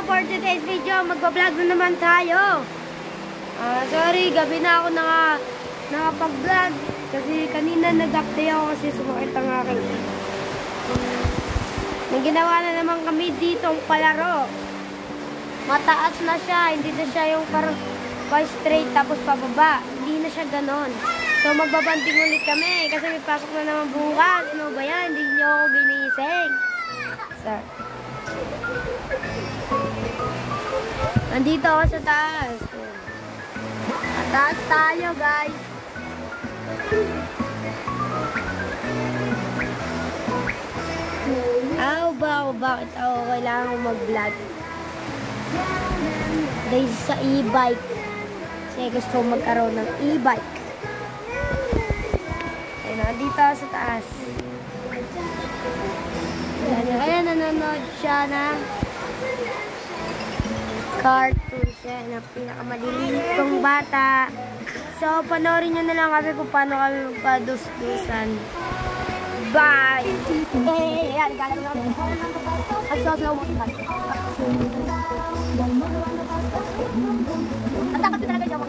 for today's video, magpa-vlog na naman tayo. Sorry, gabi na ako nakapag-vlog. Kasi kanina nag-update ako kasi sumakit ang aking may ginawa na naman kami dito ang palaro. Mataas na siya, hindi na siya yung parang straight tapos pababa. Hindi na siya ganon. So magbabanding ulit kami kasi may pasok na naman bukas. Ano ba yan? Hindi niyo ako ginising. Sir. Nandito ako sa taas. Taas tayo, guys. Bakit ako kailangan mag-vlog? Dahil sa e-bike. Kasi gusto magkaroon ng e-bike. Ayun, nandito ako sa taas. Ayan, nanonood siya na cartoon siya na pinakamalilitong bata. So, panoorin nyo na lang kami kung paano kami magpadus-dusan. Bye! Ayan, gano'n lang. Ang slow mo. Ang takot ko talaga dyan mo.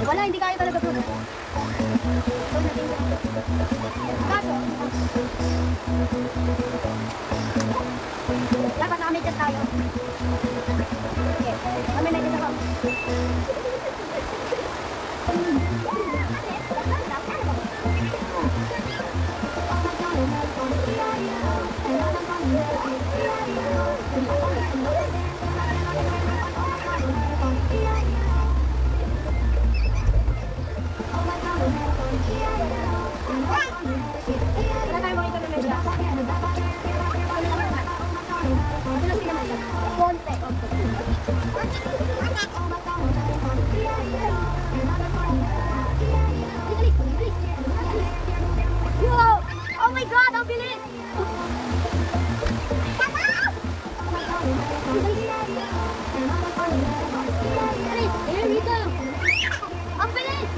Wala, hindi kaya talaga ito. Kaso, dapat naka-medyas tayo. Okay, kami-medyas ako. Oh my God, ang bilis! Here we go! Ang bilis!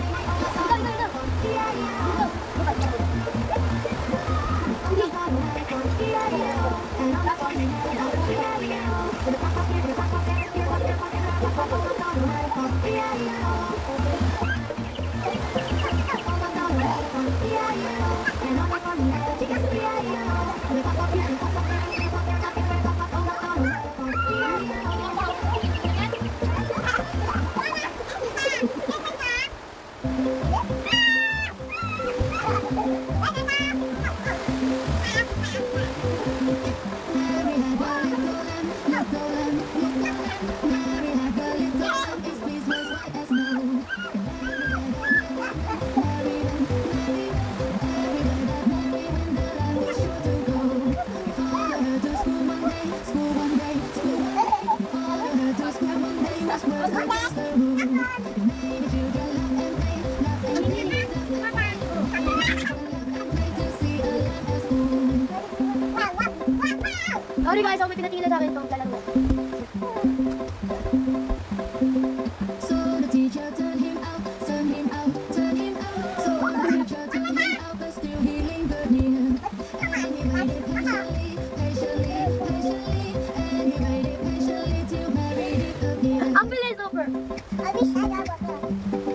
Sorry guys, may pinatingin na sa akin itong lalaro. So the teacher turned him out, turned him out, turned him out. So the teacher turned him out, but still he lingered near. And he waited patiently, patiently, patiently. And he waited patiently till Mary disappeared. Ang bilis, super!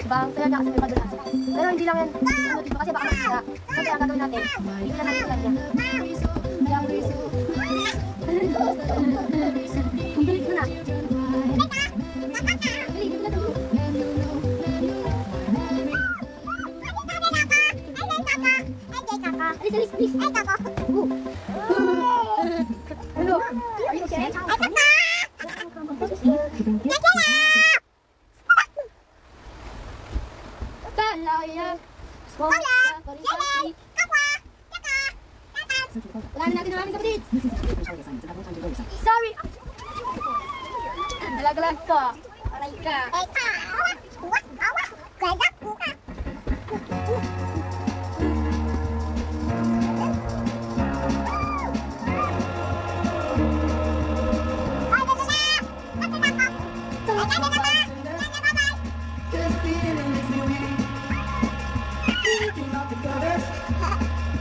Diba, ang saya niya kasi may madulas. Pero hindi lang yan dito kasi baka masira. Kasi ang gagawin natin, hindi na natin sila niya. Ang bilis mo na. Alis, please. Hello. Are you okay? Kalaya. Hola. Unahin natin ang aming kapatid. Sorry. Nalaglag po. Aray ka.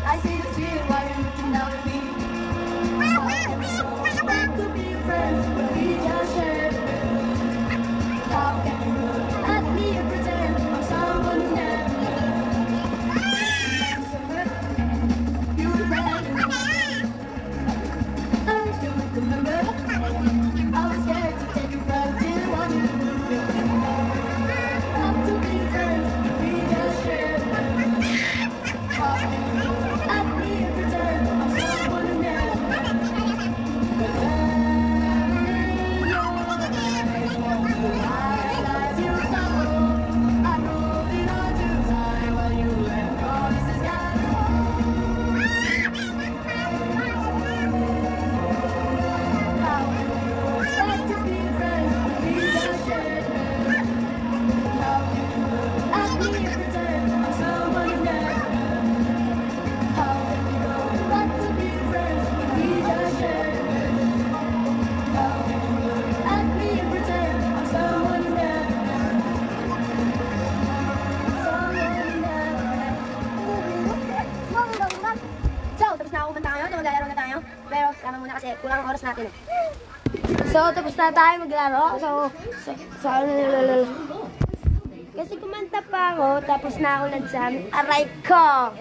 I see the tear while you're looking down at me. To be friends, but we just shared. How can you look at me and pretend I'm someone who never you were brand new. I still remember. I was scared to take you back, didn't want you to lose it. Not to be friends, but we just shared. How can you look at me and pretend I'm someone who never but Pero sama muna kasi kulang ang oras natin. So, tapos na tayo maglaro. Kasi kumanta pa ako, tapos na ako nagsan. Aray ko!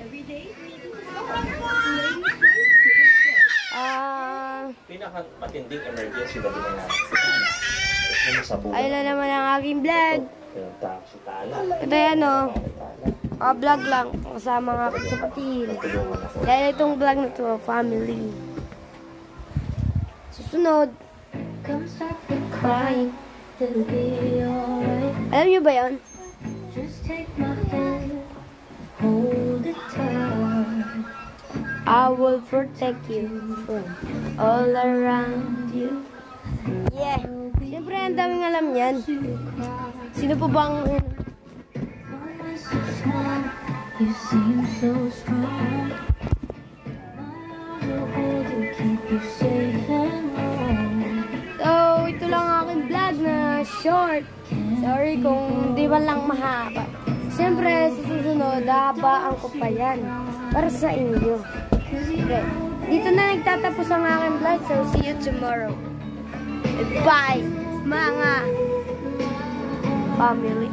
Pinaka-matinding emergency na ginagawa. Ayun na naman ang aking vlog. Ito yan o. Vlog lang. Kasama ng aking kapatid. Dahil itong vlog na to, family. Susunod. Crying. Alam niyo ba yan? I will protect you from all around you. Yeah. Siyempre, ang daming alam yan. Sino po bang... You seem so strong. So, ito lang aking vlog na short. Sorry kung di ba lang mahaba. Siyempre, sa susunod, hahabaan ko pa yan. Para sa inyo. Okay. Dito na nagtatapos ang aking vlog. So, see you tomorrow. Bye, mga family.